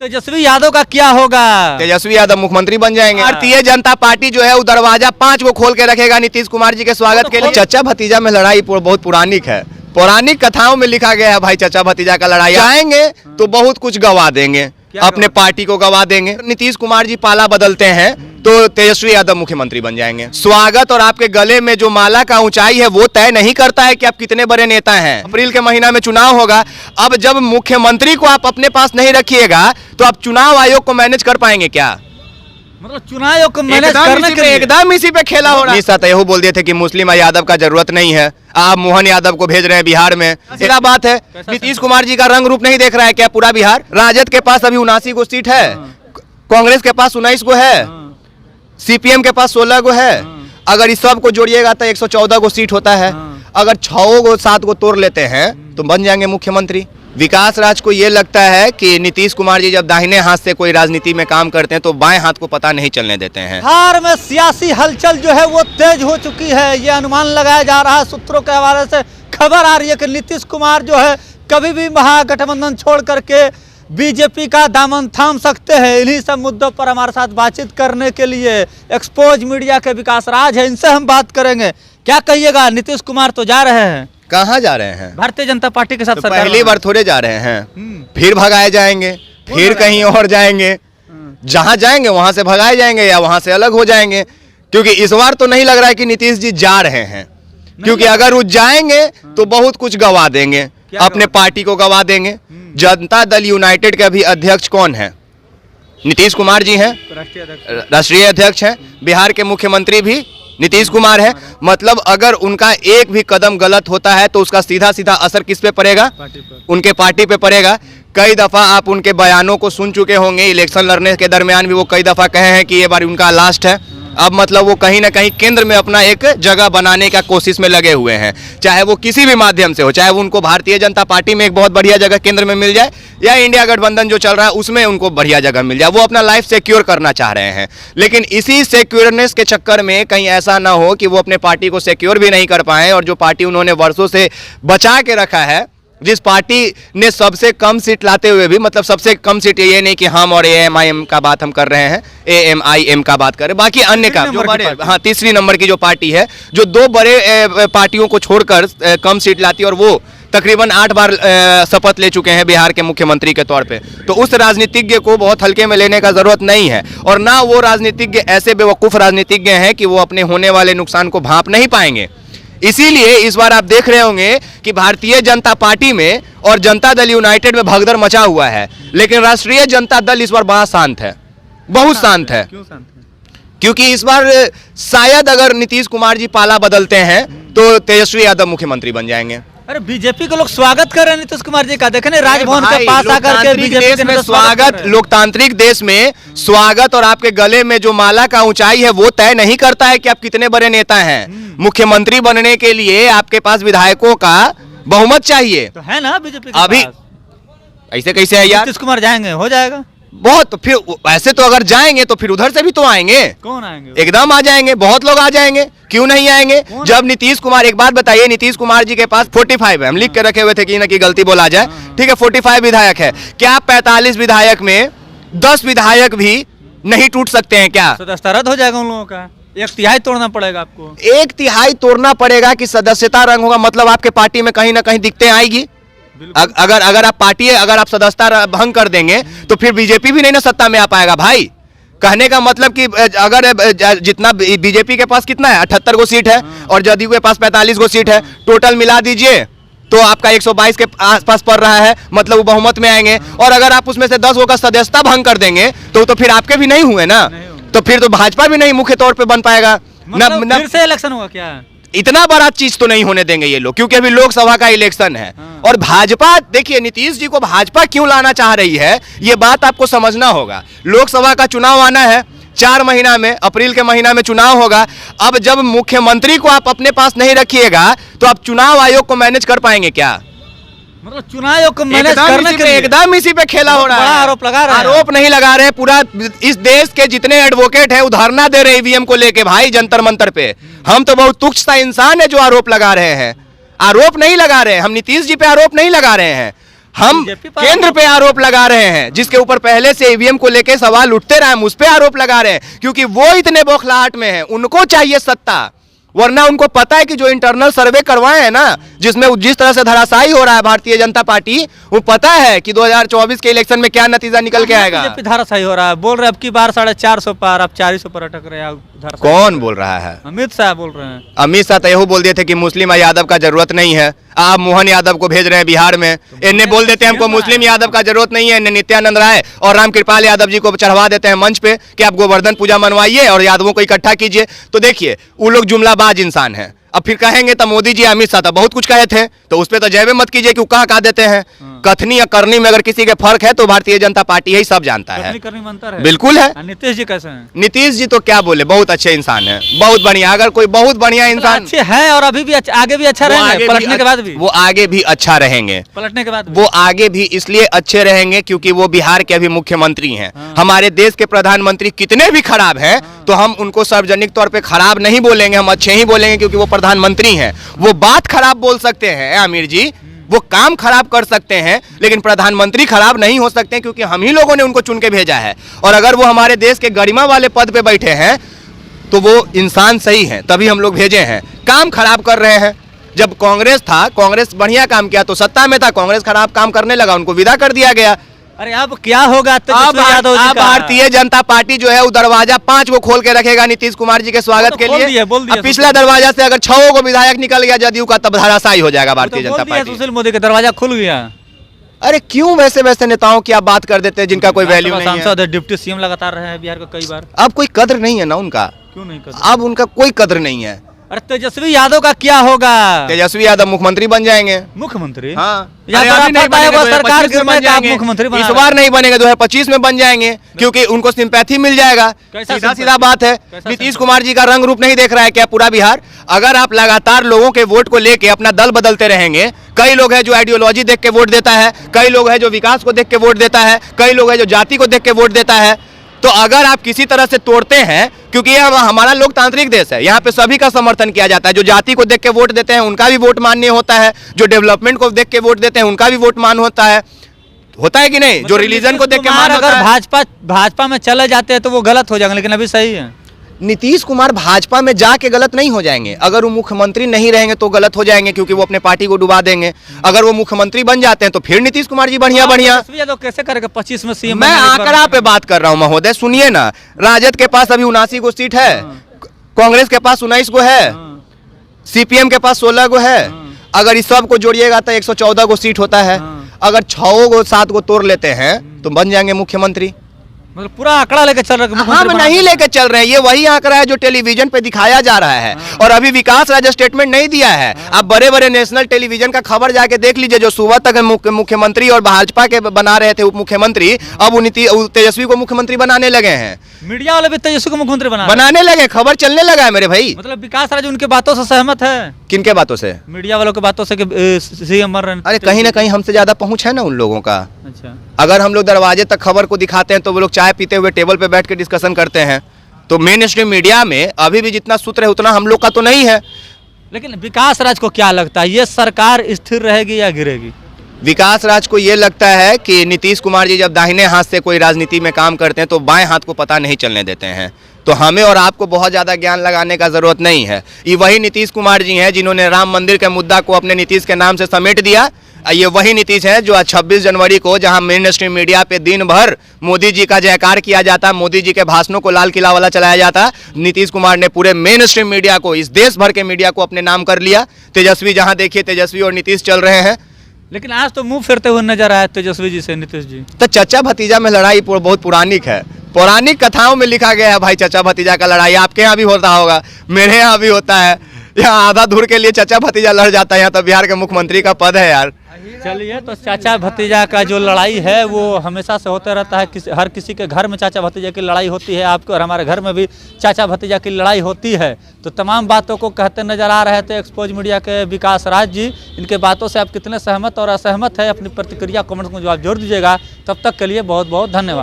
तेजस्वी यादव का क्या होगा? तेजस्वी यादव मुख्यमंत्री बन जाएंगे। भारतीय जनता पार्टी जो है वो दरवाजा 5 को खोल के रखेगा नीतीश कुमार जी के स्वागत के लिए। चचा भतीजा में लड़ाई बहुत पुरानिक है, पौराणिक कथाओं में लिखा गया है भाई, चचा भतीजा का लड़ाई। जाएंगे तो बहुत कुछ गवा देंगे, अपने पार्टी को गवा देंगे। नीतीश कुमार जी पाला बदलते हैं तो तेजस्वी यादव मुख्यमंत्री बन जाएंगे। स्वागत और आपके गले में जो माला का ऊंचाई है वो तय नहीं करता है कि आप कितने बड़े नेता हैं। अप्रैल के महीना में चुनाव होगा। अब जब मुख्यमंत्री को आप अपने पास नहीं रखिएगा तो आप चुनाव आयोग को मैनेज कर पाएंगे क्या? मतलब चुनाव आयोग को मैनेज करने के लिए एकदम इसी पे खेला हो रहा है। साथ यही बोल दिए थे कि मुस्लिम यादव का जरूरत नहीं है, आप मोहन यादव को भेज रहे हैं बिहार में। क्या बात है? नीतीश कुमार जी का रंग रूप नहीं देख रहा है क्या पूरा बिहार? राजद के पास अभी 79 को सीट है, कांग्रेस के पास 19 को है, सीपीएम के पास 16 को है। अगर इस सब को जोड़िएगा तो 114 को सीट होता है। अगर 6 को 7 को तोड़ लेते हैं तो बन जाएंगे मुख्यमंत्री। विकास राज को ये लगता है कि नीतीश कुमार जी जब दाहिने हाथ से कोई राजनीति में काम करते हैं तो बाएं हाथ को पता नहीं चलने देते हैं। बिहार में सियासी हलचल जो है वो तेज हो चुकी है, ये अनुमान लगाया जा रहा है। सूत्रों के हवाले से खबर आ रही है कि नीतीश कुमार जो है कभी भी महागठबंधन छोड़ करके बीजेपी का दामन थाम सकते हैं। इन्हीं सब मुद्दों पर हमारे साथ बातचीत करने के लिए एक्सपोज मीडिया के विकास राज है, इनसे हम बात करेंगे। क्या कहिएगा, नीतीश कुमार तो जा रहे हैं, कहाँ जा रहे हैं? भारतीय जनता पार्टी के साथ तो पहली बार थोड़े जा रहे हैं, फिर भगाए जाएंगे, फिर कहीं और जाएंगे। जहां जाएंगे वहां से भगाए जाएंगे या वहां से अलग हो जाएंगे। क्योंकि इस बार तो नहीं लग रहा है कि नीतीश जी जा रहे हैं, क्योंकि अगर वो जाएंगे तो बहुत कुछ गवा देंगे, अपने पार्टी को गवा देंगे। जनता दल यूनाइटेड के अभी अध्यक्ष कौन है? नीतीश कुमार जी हैं, राष्ट्रीय अध्यक्ष हैं। बिहार के मुख्यमंत्री भी नीतीश कुमार है। मतलब अगर उनका एक भी कदम गलत होता है तो उसका सीधा सीधा असर किस पे पड़ेगा? उनके पार्टी पे पड़ेगा। कई दफा आप उनके बयानों को सुन चुके होंगे। इलेक्शन लड़ने के दरमियान भी वो कई दफा कहे हैं कि ये बार उनका लास्ट है। अब मतलब वो कहीं ना कहीं केंद्र में अपना एक जगह बनाने का कोशिश में लगे हुए हैं, चाहे वो किसी भी माध्यम से हो, चाहे वो उनको भारतीय जनता पार्टी में एक बहुत बढ़िया जगह केंद्र में मिल जाए या इंडिया गठबंधन जो चल रहा है उसमें उनको बढ़िया जगह मिल जाए। वो अपना लाइफ सिक्योर करना चाह रहे हैं, लेकिन इसी सिक्योरनेस के चक्कर में कहीं ऐसा ना हो कि वो अपने पार्टी को सिक्योर भी नहीं कर पाए। और जो पार्टी उन्होंने वर्षों से बचा के रखा है, जिस पार्टी ने सबसे कम सीट लाते हुए भी, मतलब सबसे कम सीट, ये नहीं कि हम और एएमआईएम का बात हम कर रहे हैं, एएमआईएम का बात करें, बाकी अन्य का जो बड़े, हाँ, तीसरी नंबर की जो पार्टी है, जो 2 बड़े पार्टियों को छोड़कर कम सीट लाती है, और वो तकरीबन 8 बार शपथ ले चुके हैं बिहार के मुख्यमंत्री के तौर पे। तो उस राजनीतिज्ञ को बहुत हल्के में लेने का जरूरत नहीं है। और ना वो राजनीतिज्ञ ऐसे बेवकूफ़ राजनीतिज्ञ हैं कि वो अपने होने वाले नुकसान को भांप नहीं पाएंगे। इसीलिए इस बार आप देख रहे होंगे कि भारतीय जनता पार्टी में और जनता दल यूनाइटेड में भगदड़ मचा हुआ है, लेकिन राष्ट्रीय जनता दल इस बार बड़ा शांत है, बहुत शांत है। क्यों शांत है? क्योंकि इस बार शायद अगर नीतीश कुमार जी पाला बदलते हैं तो तेजस्वी यादव मुख्यमंत्री बन जाएंगे। अरे बीजेपी के लोग स्वागत कर रहे हैं नीतीश कुमार जी का, देखे ना राजभवन के पास आकर के बीजेपी में स्वागत। लोकतांत्रिक देश में स्वागत और आपके गले में जो माला का ऊंचाई है वो तय नहीं करता है कि आप कितने बड़े नेता हैं। मुख्यमंत्री बनने के लिए आपके पास विधायकों का बहुमत चाहिए, तो है ना बीजेपी के अभी पास। ऐसे कैसे है यार? नीतीश कुमार जाएंगे, हो जाएगा बहुत। तो फिर ऐसे तो अगर जाएंगे तो फिर उधर से भी तो आएंगे। कौन आएंगे? एकदम आ जाएंगे, बहुत लोग आ जाएंगे, क्यों नहीं आएंगे? जब नीतीश कुमार, एक बात बताइए, नीतीश कुमार जी के पास 45 है, हम लिख के रखे हुए थे कि ना कि गलती बोला जाए, ठीक है, 45 विधायक है। क्या 45 विधायक में 10 विधायक भी नहीं टूट सकते हैं क्या? सदस्यता रद्द हो जाएगा उन लोगों का, 1/3 तोड़ना पड़ेगा आपको। 1/3 तोड़ना पड़ेगा कि सदस्यता रंग होगा? मतलब आपके पार्टी में कहीं ना कहीं दिक्कतें आएगी। अगर आप सदस्यता भंग कर देंगे तो फिर बीजेपी भी नहीं ना सत्ता में आ पाएगा भाई। कहने का मतलब कि अगर जितना बीजेपी के पास कितना है, 78 को सीट है, और जदयू के पास 45 को सीट है, टोटल मिला दीजिए तो आपका 122 के आसपास पड़ रहा है, मतलब वो बहुमत में आएंगे। और अगर आप उसमें से 10 गो का सदस्यता भंग कर देंगे तो फिर आपके भी नहीं हुए ना, तो फिर तो भाजपा भी नहीं मुख्य तौर पे बन पाएगा। मतलब फिर से इलेक्शन होगा क्या? इतना बड़ा चीज तो नहीं होने देंगे ये लोग, क्योंकि अभी लोकसभा का इलेक्शन है। और भाजपा, देखिए नीतीश जी को भाजपा क्यों लाना चाह रही है, ये बात आपको समझना होगा। लोकसभा का चुनाव आना है 4 महीना में, अप्रैल के महीना में चुनाव होगा। अब जब मुख्यमंत्री को आप अपने पास नहीं रखिएगा तो आप चुनाव आयोग को मैनेज कर पाएंगे क्या? मतलब चुनाव आयोग को मैनेज करने के लिए एकदम इसी पे खेला हो रहा है। आरोप लगा रहे हैं। आरोप नहीं लगा रहे हैं, पूरा इस देश के जितने एडवोकेट हैं वो धरना दे रहे हैं ईवीएम को लेके भाई, जंतर मंतर पे। हम तो बहुत तुच्छ सा इंसान है जो आरोप लगा रहे हैं। आरोप नहीं लगा रहे हैं हम, नीतीश जी पे आरोप नहीं लगा रहे हैं हम बीजेपी पर केंद्र पे आरोप लगा रहे हैं, जिसके ऊपर पहले से ईवीएम को लेके सवाल उठते रहे, हम उस पे आरोप लगा रहे हैं क्योंकि वो इतने बौखलाहट में हैं, उनको चाहिए सत्ता। वरना उनको पता है कि जो इंटरनल सर्वे करवाए हैं ना, जिसमें जिस तरह से धराशायी हो रहा है भारतीय जनता पार्टी, वो पता है कि 2024 के इलेक्शन में क्या नतीजा निकल के आएगा। बीजेपी धाराशाही हो रहा है, बोल रहे अब की बार 450 पार, अब 400 पर अटक रहे हैं। कौन बोल रहा है? अमित शाह बोल रहे हैं। अमित शाह तो यही बोल दिए थे कि मुस्लिम यादव का जरूरत नहीं है, आप मोहन यादव को भेज रहे हैं बिहार में। इन्हें बोल देते हैं हमको मुस्लिम यादव का जरूरत नहीं है, इन्हें नित्यानंद राय और रामकृपाल यादव जी को चढ़वा देते हैं मंच पे कि आप गोवर्धन पूजा मनवाइए और यादवों को इकट्ठा कीजिए। तो देखिए वो लोग जुमलाबाज इंसान हैं। अब फिर कहेंगे तो मोदी जी अमित शाह तो बहुत कुछ कहे थे, तो उस पर तो जयबे मत कीजिए कि वो कहाँ देते हैं। कथनी या करनी में अगर किसी के फर्क है तो भारतीय जनता पार्टी यही सब जानता है। करनी में अंतर है। बिल्कुल है। नीतीश जी कैसे हैं? नीतीश जी तो क्या बोले, बहुत अच्छे इंसान है, बहुत बढ़िया। अगर कोई बहुत बढ़िया इंसान अच्छे हैं और अभी भी आगे भी अच्छा रहेंगे, पलटने के बाद भी वो आगे भी अच्छा रहेंगे। पलटने के बाद भी वो आगे भी इसलिए अच्छे रहेंगे क्योंकि वो बिहार के अभी मुख्यमंत्री हैं। हमारे देश के प्रधानमंत्री कितने भी खराब हैं तो हम उनको सार्वजनिक तौर पे खराब नहीं बोलेंगे, हम अच्छे ही बोलेंगे क्योंकि वो प्रधानमंत्री हैं। वो बात खराब बोल सकते हैं आमिर जी, वो काम खराब कर सकते हैं, लेकिन प्रधानमंत्री खराब नहीं हो सकते क्योंकि हम ही लोगों ने उनको चुन के भेजा है। और अगर वो हमारे देश के गरिमा वाले पद पे बैठे हैं तो वो इंसान सही हैं, तभी हम लोग भेजे हैं। काम खराब कर रहे हैं। जब कांग्रेस था, कांग्रेस बढ़िया काम किया तो सत्ता में था, कांग्रेस खराब काम करने लगा, उनको विदा कर दिया गया। अरे अब क्या होगा? अब भारतीय जनता पार्टी जो है वो दरवाजा 5 को खोल के रखेगा नीतीश कुमार जी के स्वागत के लिए। अब पिछला दरवाजा से अगर 6 को विधायक निकल गया जदयू का, तब धराशायी हो जाएगा भारतीय जनता पार्टी। सुशील मोदी का दरवाजा खुल गया। अरे क्यों वैसे वैसे नेताओं की आप बात कर देते हैं जिनका कोई वैल्यू नहीं है। सांसद डिप्टी सीएम लगातार रहे हैं बिहार का कई बार। अब कोई कद्र नहीं है ना उनका। क्यों नहीं कद्र? अब उनका कोई कद्र नहीं है। अरे तेजस्वी यादव का क्या होगा? तेजस्वी यादव मुख्यमंत्री बन जाएंगे। मुख्यमंत्री? हाँ, सरकार मुख्यमंत्री इस बार नहीं बनेंगे, 2025 में बन जाएंगे क्योंकि उनको सिंपैथी मिल जाएगा। सीधा बात है। नीतीश कुमार जी का रंग रूप नहीं देख रहा है क्या पूरा बिहार? अगर आप लगातार लोगों के वोट को लेके अपना दल बदलते रहेंगे, कई लोग हैं जो आइडियोलॉजी देख के वोट देता है, कई लोग हैं जो विकास को देख के वोट देता है, कई लोग हैं जो जाति को देख के वोट देता है। तो अगर आप किसी तरह से तोड़ते हैं, क्योंकि ये हमारा लोकतांत्रिक देश है, यहाँ पे सभी का समर्थन किया जाता है। जो जाति को देख के वोट देते हैं उनका भी वोट मान्य होता है, जो डेवलपमेंट को देख के वोट देते हैं उनका भी वोट मान होता है कि नहीं? जो रिलीजन को देख के मान होता है। अगर भाजपा में चले जाते हैं तो वो गलत हो जाएंगे, लेकिन अभी सही है। नीतीश कुमार भाजपा में जाके गलत नहीं हो जाएंगे। अगर वो मुख्यमंत्री नहीं रहेंगे तो गलत हो जाएंगे क्योंकि वो अपने पार्टी को डुबा देंगे। अगर वो मुख्यमंत्री बन जाते हैं तो फिर नीतीश कुमार जी बढ़िया तो कैसे करेगा 25 में सीएम? मैं आंकड़ा पे बात कर रहा हूँ महोदय, सुनिए ना। राजद के पास अभी 79 गो सीट है, कांग्रेस के पास 19 गो है, सीपीएम के पास 16 गो है। अगर इस सब को जोड़िएगा तो 114 गो सीट होता है। अगर 6 गो 7 गो तोड़ लेते हैं तो बन जाएंगे मुख्यमंत्री। मतलब पूरा आंकड़ा लेके चल रहे हैं? हम नहीं लेके चल रहे हैं, ये वही आंकड़ा है जो टेलीविजन पे दिखाया जा रहा है। और अभी विकास राज स्टेटमेंट नहीं दिया है। आप बड़े बड़े नेशनल टेलीविजन का खबर जाके देख लीजिए, जो सुबह तक मुख्यमंत्री और भाजपा के बना रहे थे उप मुख्यमंत्री, अब तेजस्वी को मुख्यमंत्री बनाने लगे हैं। मीडिया वाले भी तेजस्वी को मुख्यमंत्री बनाने लगे, खबर चलने लगा है मेरे भाई। मतलब विकास राज उनके बातों से सहमत है? किनके बातों से? मीडिया वालों की बातों से सीएम बन रहे हैं। अरे कहीं ना कहीं हमसे ज्यादा पहुंच है ना उन लोगों का। अच्छा, अगर हम लोग दरवाजे तक खबर को दिखाते हैं तो वो लोग चाय पीते हुए टेबल पे बैठ के डिस्कशन करते हैं। तो मेन स्ट्रीम मीडिया में अभी भी जितना सूत्र है उतना हम लोग का तो नहीं है। लेकिन विकास राज को क्या लगता है, ये सरकार स्थिर रहेगी या गिरेगी? विकास राज को ये लगता है कि नीतीश कुमार जी जब दाहिने हाथ से कोई राजनीति में काम करते हैं तो बाएं हाथ को पता नहीं चलने देते हैं। तो हमें और आपको बहुत ज़्यादा ज्ञान लगाने का ज़रूरत नहीं है। ये वही नीतीश कुमार जी हैं जिन्होंने राम मंदिर के मुद्दा को अपने नीतीश के नाम से समेट दिया। ये वही नीतीश है जो 26 जनवरी को, जहां मेन स्ट्रीम मीडिया पे दिन भर मोदी जी का जयकार किया जाता, मोदी जी के भाषणों को लाल किला वाला चलाया जाता, नीतीश कुमार ने पूरे मेन स्ट्रीम मीडिया को, इस देश भर के मीडिया को अपने नाम कर लिया। तेजस्वी, जहां देखिए तेजस्वी और नीतीश चल रहे हैं। लेकिन आज तो मुंह फेरते हुए नजर आया तेजस्वी जी से नीतीश जी। तो चचा भतीजा में लड़ाई बहुत पुरानिक है, पौराणिक कथाओं में लिखा गया है भाई। चचा भतीजा का लड़ाई आपके यहाँ भी होता होगा, मेरे यहाँ भी होता है। यहाँ आधा धूर के लिए चचा भतीजा लड़ जाता है। यहाँ तो बिहार के मुख्यमंत्री का पद है यार। चलिए, तो चाचा भतीजा का जो लड़ाई है वो हमेशा से होता रहता है। हर किसी के घर में चाचा भतीजा की लड़ाई होती है। आपके और हमारे घर में भी चाचा भतीजा की लड़ाई होती है। तो तमाम बातों को कहते नजर आ रहे थे एक्सपोज मीडिया के विकास राज जी। इनके बातों से आप कितने सहमत और असहमत है, अपनी प्रतिक्रिया कमेंट्स में जवाब जोड़ दीजिएगा। तब तक के लिए बहुत बहुत धन्यवाद।